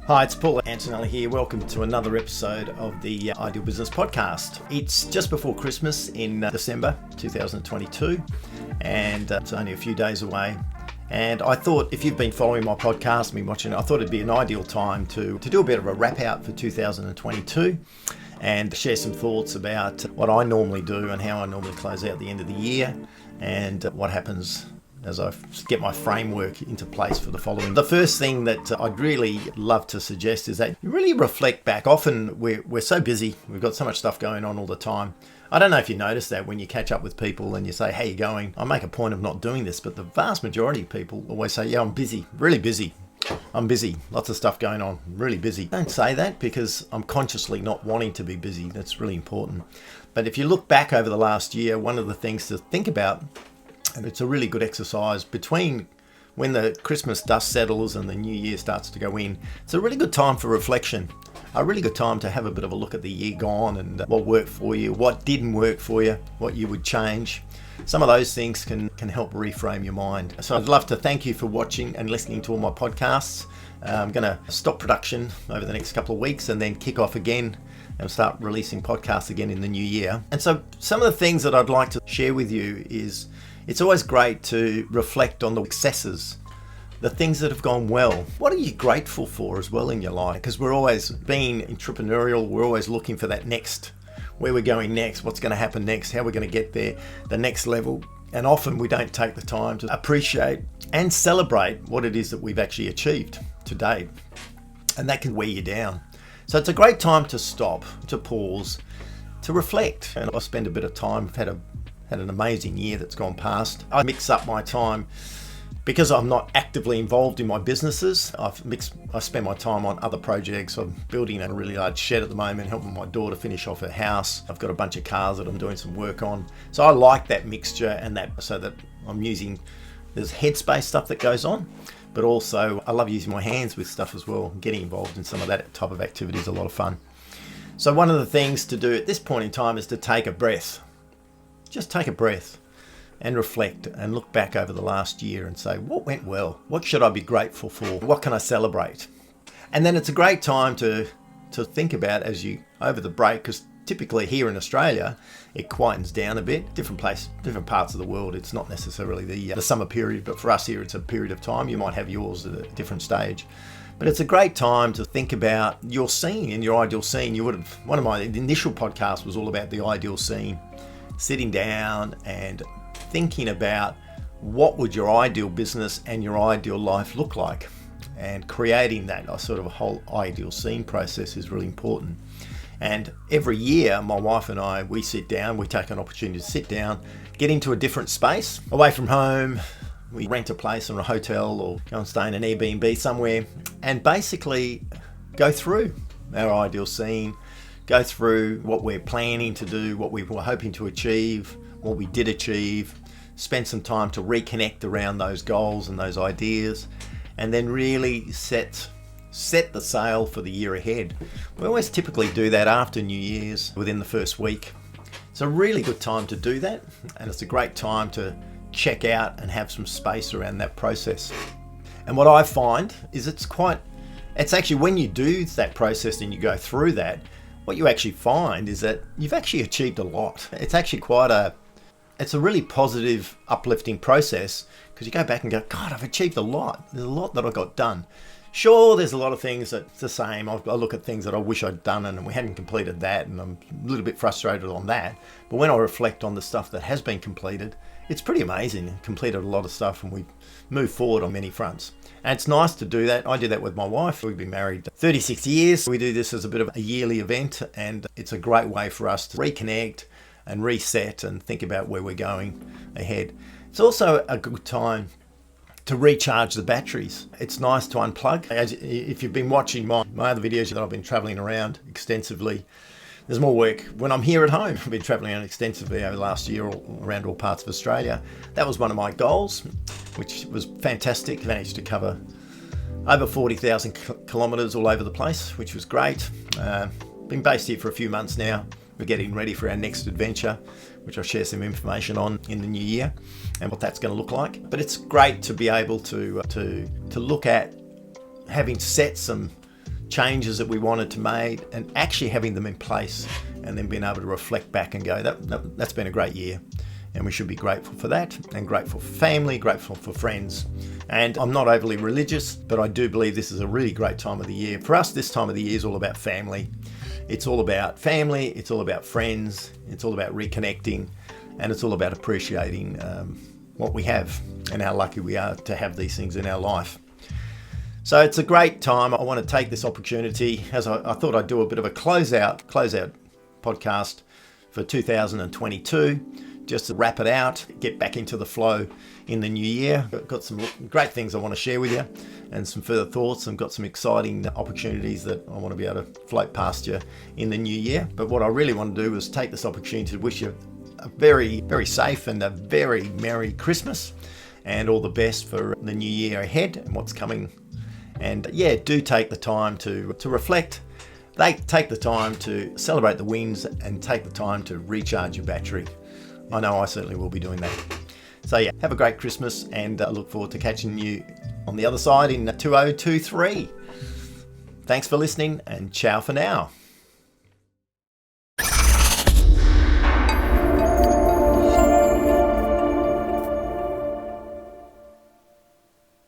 Hi, it's Paul Antonelli here. Welcome to another episode of the Ideal Business Podcast. It's just before Christmas in December 2022, and it's only a few days away. And I thought, if you've been following my podcast, been watching it, I thought it'd be an ideal time to do a bit of a wrap out for 2022 and share some thoughts about what I normally do and how I normally close out the end of the year and what happens as I get my framework into place for the following. The first thing that I'd really love to suggest is that you really reflect back. Often we're so busy, we've got so much stuff going on all the time. I don't know if you notice that when you catch up with people and you say, how you going? I make a point of not doing this, but the vast majority of people always say, yeah, I'm busy, really busy. I'm busy, lots of stuff going on, really busy. Don't say that because I'm consciously not wanting to be busy. That's really important. But if you look back over the last year, one of the things to think about, and it's a really good exercise between when the Christmas dust settles and the new year starts to go in, it's a really good time for reflection. A really good time to have a bit of a look at the year gone and what worked for you, what didn't work for you, what you would change. Some of those things can help reframe your mind. So I'd love to thank you for watching and listening to all my podcasts. I'm going to stop production over the next couple of weeks and then kick off again and start releasing podcasts again in the new year. And so some of the things that I'd like to share with you is it's always great to reflect on the successes, the things that have gone well. What are you grateful for as well in your life? Because we're always being entrepreneurial, we're always looking for that next, where we're going next, what's going to happen next, how we're going to get there, the next level. And often we don't take the time to appreciate and celebrate what it is that we've actually achieved to date. And that can wear you down. So it's a great time to stop, to pause, to reflect. And I spend a bit of time, I've had an amazing year that's gone past. I mix up my time because I'm not actively involved in my businesses. I spend my time on other projects. I'm building a really large shed at the moment, helping my daughter finish off her house. I've got a bunch of cars that I'm doing some work on. So I like that mixture and that, so that I'm using, there's headspace stuff that goes on, but also I love using my hands with stuff as well. Getting involved in some of that type of activity is a lot of fun. So one of the things to do at this point in time is to take a breath. Just take a breath and reflect and look back over the last year and say, what went well? What should I be grateful for? What can I celebrate? And then it's a great time to think about as you, over the break, because typically here in Australia, it quietens down a bit. Different parts of the world, it's not necessarily the summer period, but for us here, it's a period of time. You might have yours at a different stage. But it's a great time to think about your scene and your ideal scene. One of my initial podcasts was all about the ideal scene. Sitting down and thinking about what would your ideal business and your ideal life look like, and creating that sort of a whole ideal scene process is really important. And every year my wife and I, we sit down, we take an opportunity to sit down, get into a different space away from home. We rent a place or a hotel or go and stay in an Airbnb somewhere and basically go through our ideal scene, go through what we're planning to do, what we were hoping to achieve, what we did achieve, spend some time to reconnect around those goals and those ideas, and then really set the sail for the year ahead. We always typically do that after New Year's, within the first week. It's a really good time to do that, and it's a great time to check out and have some space around that process. And what I find is it's actually when you do that process and you go through that, what you actually find is that you've actually achieved a lot. It's actually it's a really positive, uplifting process, because you go back and go, God, I've achieved a lot. There's a lot that I got done. Sure, there's a lot of things that's the same. I look at things that I wish I'd done and we hadn't completed that, and I'm a little bit frustrated on that. But when I reflect on the stuff that has been completed, it's pretty amazing. I've completed a lot of stuff and we've moved forward on many fronts. And it's nice to do that. I do that with my wife. We've been married 36 years. We do this as a bit of a yearly event, and it's a great way for us to reconnect and reset and think about where we're going ahead. It's also a good time to recharge the batteries. It's nice to unplug. If you've been watching my other videos that I've been traveling around extensively, there's more work when I'm here at home. I've been traveling around extensively over the last year around all parts of Australia. That was one of my goals, which was fantastic. I managed to cover over 40,000 kilometres all over the place, which was great. Been based here for a few months now. We're getting ready for our next adventure, which I'll share some information on in the new year and what that's going to look like. But it's great to be able to look at having set some changes that we wanted to make, and actually having them in place, and then being able to reflect back and go, that's been a great year. And we should be grateful for that, and grateful for family, grateful for friends. And I'm not overly religious, but I do believe this is a really great time of the year. For us, this time of the year is all about family. It's all about family, it's all about friends, it's all about reconnecting, and it's all about appreciating what we have and how lucky we are to have these things in our life. So it's a great time. I want to take this opportunity, as I thought I'd do a bit of a closeout podcast for 2022, just to wrap it out, get back into the flow in the new year. I've got some great things I want to share with you, and some further thoughts, and got some exciting opportunities that I want to be able to float past you in the new year. But what I really want to do is take this opportunity to wish you a very, very safe and a very Merry Christmas, and all the best for the new year ahead and what's coming. And do take the time to reflect. Take the time to celebrate the wins, and take the time to recharge your battery. I know I certainly will be doing that. So have a great Christmas, and I look forward to catching you on the other side in 2023. Thanks for listening, and ciao for now.